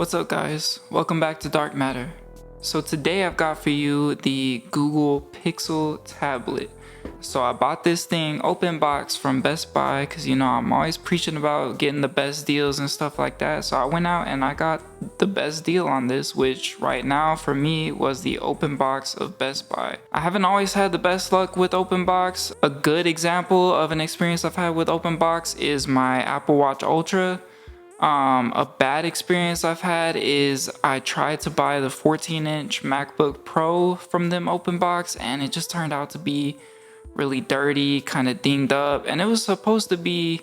What's up guys, welcome back to Dark Matter. So today I've got for you the Google Pixel tablet. So I bought this thing open box from Best Buy because you know I'm always preaching about getting the best deals and stuff like that. So I went out and I got the best deal on this, which right now for me was the open box of Best Buy. I haven't always had the best luck with open box. A good example of an experience I've had with open box is my Apple Watch Ultra. A bad experience I've had is I tried to buy the 14-inch MacBook Pro from them open box and it just turned out to be really dirty, kind of dinged up, and it was supposed to be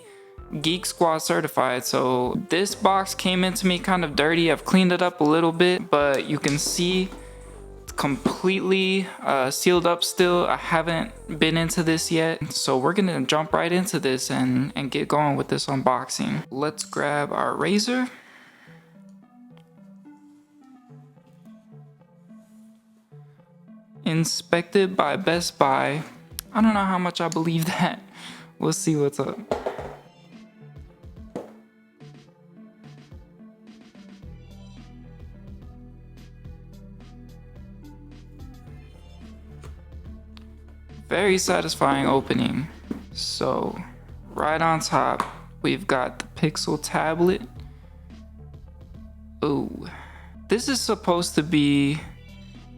Geek Squad certified. So this box came into me kind of dirty. I've cleaned it up a little bit, but you can see it's completely sealed up still. I haven't been into this yet, so we're gonna jump right into this and get going with this unboxing. Let's grab our razor. Inspected by Best Buy. I don't know how much I believe that. We'll see what's up. Very satisfying opening. So right on top we've got the Pixel tablet. Ooh, this is supposed to be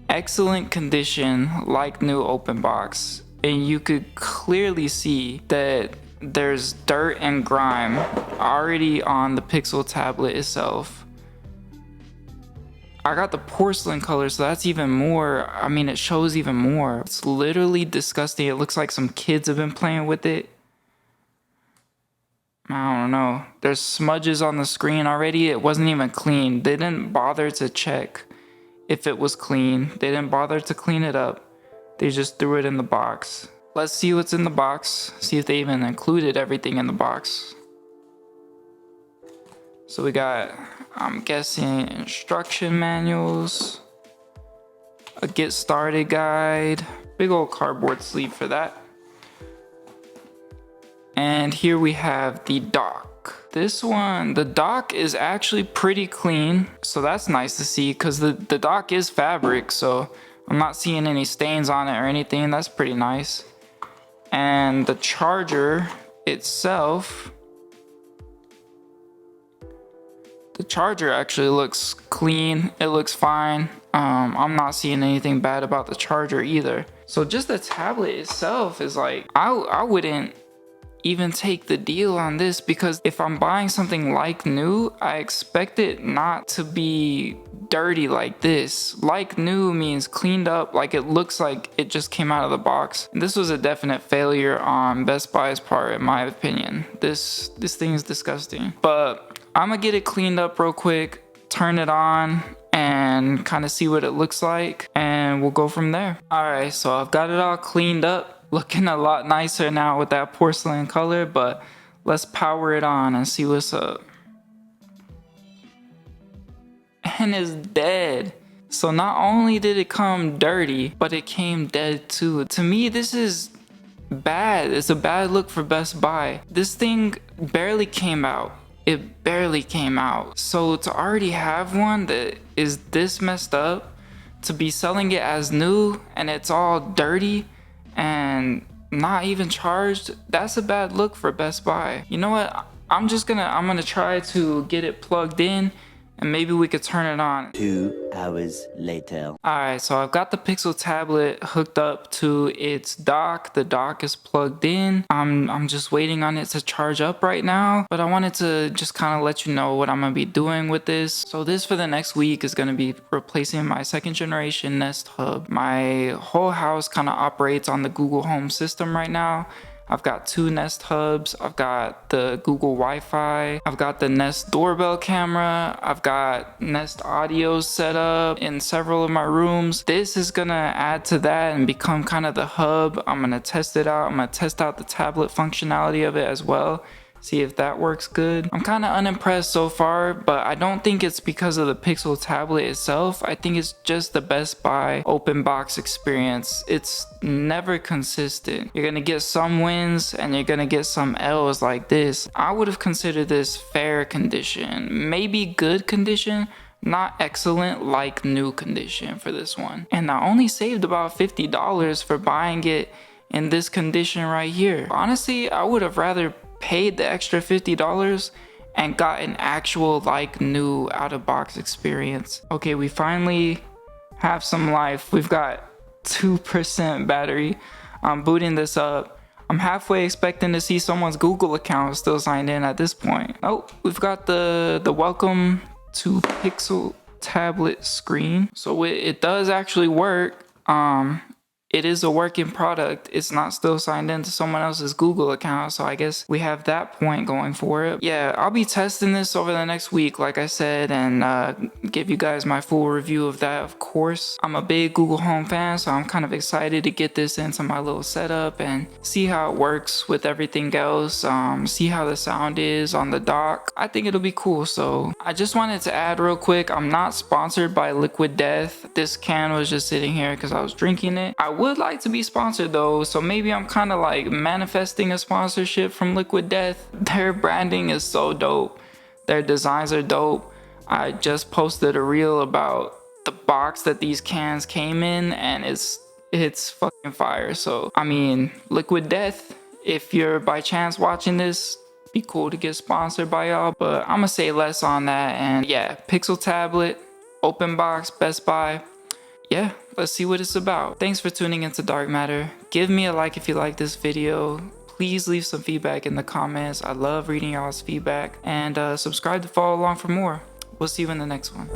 excellent condition, like new open box, and you could clearly see that there's dirt and grime already on the Pixel tablet itself. I got the porcelain color, so that's even more, I mean, it shows even more. It's literally disgusting. It looks like some kids have been playing with it. I don't know. There's smudges on the screen already. It wasn't even clean. They didn't bother to check if it was clean. They didn't bother to clean it up. They just threw it in the box. Let's see what's in the box. See if they even included everything in the box. So we got, I'm guessing, instruction manuals, a get started guide, big old cardboard sleeve for that. And here we have the dock. This one, the dock is actually pretty clean, so that's nice to see because the dock is fabric, so I'm not seeing any stains on it or anything. That's pretty nice. And the charger itself, the charger actually looks clean. It looks fine. I'm not seeing anything bad about the charger either. So just the tablet itself is like, I wouldn't even take the deal on this, because if I'm buying something like new, I expect it not to be dirty like this. Like new means cleaned up, like it looks like it just came out of the box. This was a definite failure on Best Buy's part, in my opinion. This thing is disgusting. But I'm gonna get it cleaned up real quick, turn it on, and kind of see what it looks like, and we'll go from there. Alright, so I've got it all cleaned up. Looking a lot nicer now with that porcelain color, but let's power it on and see what's up. And it's dead. So not only did it come dirty, but it came dead too. To me, this is bad. It's a bad look for Best Buy. This thing barely came out. It barely came out. So to already have one that is this messed up, to be selling it as new and it's all dirty and not even charged, that's a bad look for Best Buy. You know what? I'm gonna try to get it plugged in and maybe we could turn it on. 2 hours later. Alright, so I've got the Pixel tablet hooked up to its dock. The dock is plugged in. I'm just waiting on it to charge up right now, but I wanted to just kind of let you know what I'm gonna be doing with this. So this for the next week is gonna be replacing my 2nd generation Nest Hub. My whole house kind of operates on the Google Home system right now. I've got 2 Nest Hubs, I've got the Google Wi-Fi, I've got the Nest doorbell camera, I've got Nest audio set up in several of my rooms. This is gonna add to that and become kind of the hub. I'm gonna test it out. I'm gonna test out the tablet functionality of it as well. See if that works good. I'm kind of unimpressed so far, but I don't think it's because of the Pixel tablet itself. I think it's just the Best Buy open box experience. It's never consistent. You're gonna get some wins and you're gonna get some L's like this. I would have considered this fair condition, maybe good condition, not excellent, like new condition for this one. And I only saved about $50 for buying it in this condition right here. Honestly, I would have rather paid the extra $50 and got an actual like new out of box experience. Okay, we finally have some life. We've got 2% battery. I'm booting this up. I'm halfway expecting to see someone's Google account still signed in at this point. Oh, we've got the welcome to Pixel tablet screen. So it does actually work. It is a working product. It's not still signed into someone else's Google account, so I guess we have that point going for it. Yeah, I'll be testing this over the next week, like I said, and give you guys my full review of that, of course. I'm a big Google Home fan, so I'm kind of excited to get this into my little setup and see how it works with everything else, see how the sound is on the dock. I think it'll be cool. So I just wanted to add real quick, I'm not sponsored by Liquid Death. This can was just sitting here because I was drinking it. I would like to be sponsored though, so maybe I'm kind of like manifesting a sponsorship from Liquid Death. Their branding is so dope, their designs are dope. I just posted a reel about the box that these cans came in, and it's fucking fire. So I mean, Liquid Death, if you're by chance watching this, be cool to get sponsored by y'all, but I'm gonna say less on that. And yeah, Pixel tablet, open box, Best Buy. Yeah, let's see what it's about. Thanks for tuning into Dark Matter. Give me a like if you like this video. Please leave some feedback in the comments. I love reading y'all's feedback. And subscribe to follow along for more. We'll see you in the next one.